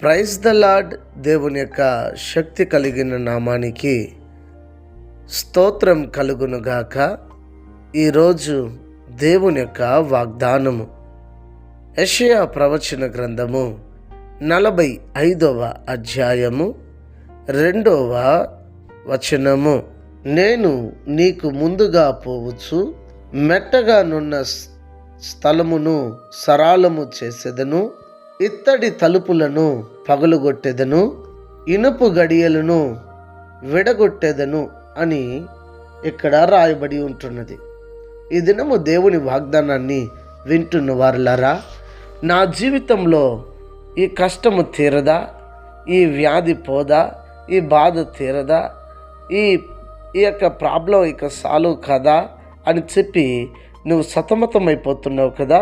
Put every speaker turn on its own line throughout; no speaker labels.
Praise the lord. దేవుని యొక్క శక్తి కలిగిన నామానికి స్తోత్రం కలుగునుగాక. ఈరోజు దేవుని యొక్క వాగ్దానము యెషయా ప్రవచన గ్రంథము 45వ అధ్యాయము 2వ వచనము. నేను నీకు ముందుగా పోవచ్చు, మెట్టగానున్న స్థలమును సరాలము చేసేదను, ఇత్తడి తలుపులను పగులుగొట్టెదను, ఇనుపు గడియలను విడగొట్టెదను అని ఇక్కడ రాయబడి ఉంటున్నది. ఈ దినము దేవుని వాగ్దానాన్ని వింటున్న వారులారా, నా జీవితంలో ఈ కష్టము తీరదా, ఈ వ్యాధి పోదా, ఈ బాధ తీరదా, ఈ యొక్క ప్రాబ్లం ఇక సాల్వ్ కదా అని చెప్పి నువ్వు సతమతమైపోతున్నావు కదా,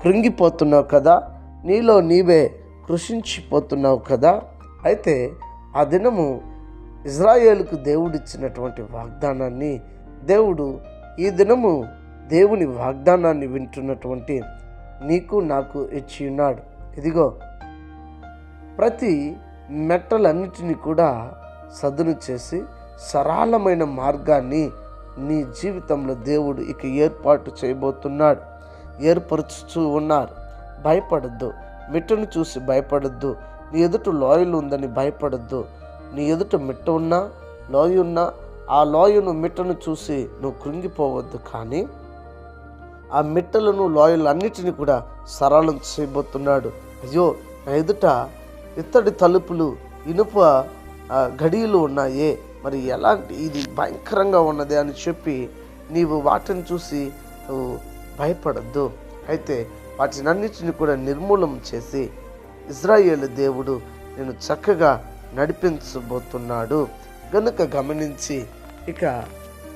కృంగిపోతున్నావు కదా, నీలో నీవే కృషించిపోతున్నావు కదా. అయితే ఆ దినము ఇజ్రాయేలుకు దేవుడిచ్చినటువంటి వాగ్దానాన్ని దేవుడు ఈ దినము దేవుని వాగ్దానాన్ని వింటున్నటువంటి నీకు నాకు ఇచ్చి ఉన్నాడు. ఇదిగో, ప్రతి మెట్టలన్నిటినీ కూడా సదును చేసి సరళమైన మార్గాన్ని నీ జీవితంలో దేవుడు ఇక ఏర్పాటు చేయబోతున్నాడు, ఏర్పరుచుతూ ఉన్నారు. భయపడద్దు, మిట్టను చూసి భయపడద్దు. నీ ఎదుట లోయలు ఉందని భయపడద్దు. నీ ఎదుట మిట్ట ఉన్నా లోయ ఉన్నా ఆ లోయను మిట్టను చూసి నువ్వు కృంగిపోవద్దు. కానీ ఆ మిట్టలను లోయలు అన్నిటినీ కూడా సరళం చేయబోతున్నాడు. అయ్యో, నా ఎదుట ఇత్తడి తలుపులు ఇనుప గడియలు ఉన్నాయే, మరి ఎలాంటి ఇది భయంకరంగా ఉన్నది అని చెప్పి నీవు వాటిని చూసి నువ్వు భయపడద్దు. అయితే వాటినన్నిటిని కూడా నిర్మూలం చేసి ఇజ్రాయేలు దేవుడు నేను చక్కగా నడిపించబోతున్నాడు గనుక గమనించి ఇక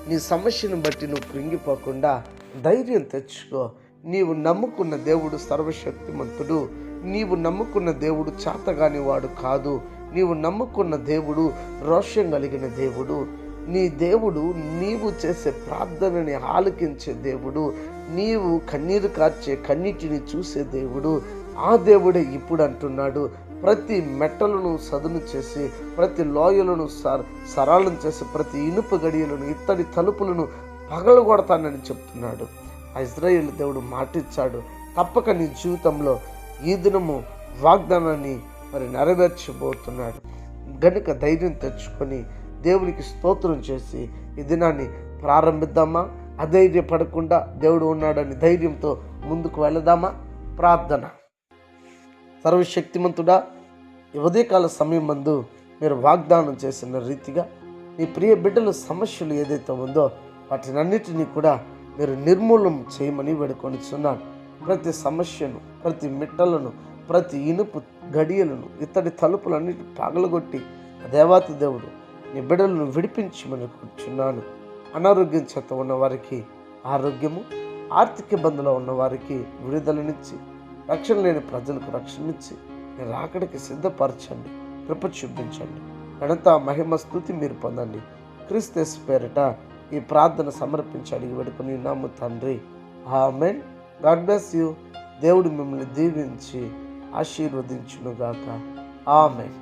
నీ సమస్యను బట్టి నువ్వు కృంగిపోకుండా ధైర్యం తెచ్చుకో. నీవు నమ్ముకున్న దేవుడు సర్వశక్తిమంతుడు, నీవు నమ్ముకున్న దేవుడు చేతగాని వాడు కాదు, నీవు నమ్ముకున్న దేవుడు రోషం కలిగిన దేవుడు. నీ దేవుడు నీవు చేసే ప్రార్థనని ఆలకించే దేవుడు, నీవు కన్నీరు కార్చే కన్నీటిని చూసే దేవుడు. ఆ దేవుడే ఇప్పుడు అంటున్నాడు, ప్రతి మెట్టలను సదును చేసి, ప్రతి లోయలను సరళం చేసి, ప్రతి ఇనుప గడియలను ఇత్తడి తలుపులను పగలగొడతానని చెప్తున్నాడు. ఆ ఇజ్రాయేలు దేవుడు మాటిచ్చాడు. తప్పక నీ జీవితంలో ఈ దినము వాగ్దానాన్ని మరి నెరవేర్చబోతున్నాడు గనుక ధైర్యం తెచ్చుకొని దేవునికి స్తోత్రం చేసి ఈ దినాన్ని ప్రారంభిద్దామా? అధైర్యపడకుండా దేవుడు ఉన్నాడని ధైర్యంతో ముందుకు వెళదామా? ప్రార్థన. సర్వశక్తిమంతుడా, ఈ ఉదయకాల సమయం మందు మీరు వాగ్దానం చేసిన రీతిగా నీ ప్రియ బిడ్డల సమస్యలు ఏదైతే ఉందో వాటినన్నిటినీ కూడా మీరు నిర్మూలన చేయమని వేడుకొనిచున్నాను. ప్రతి సమస్యను, ప్రతి మిట్టలను, ప్రతి ఇనుపు గడియలను, ఇత్తడి తలుపులన్నిటి పగలగొట్టి దేవాతి దేవుడు నీ బిడ్డలను విడిపించమని కూర్చున్నాను. అనారోగ్యం చేత ఉన్న వారికి ఆరోగ్యము, ఆర్థిక ఇబ్బందులో ఉన్న వారికి విడుదలనిచ్చి, రక్షణ లేని ప్రజలకు రక్షణనిచ్చి నీ రాకడికి సిద్ధపరచండి, కృప చూపించండి. ఘనత మహిమ స్తుతి మీరు పొందండి. క్రీస్తు పేరిట ఈ ప్రార్థన సమర్పించి అడిగి వేడుకొని నాము తండ్రి, ఆమేన్. God bless you. దేవుడు మిమ్మల్ని దీవించి ఆశీర్వదించునుగాక. ఆమేన్.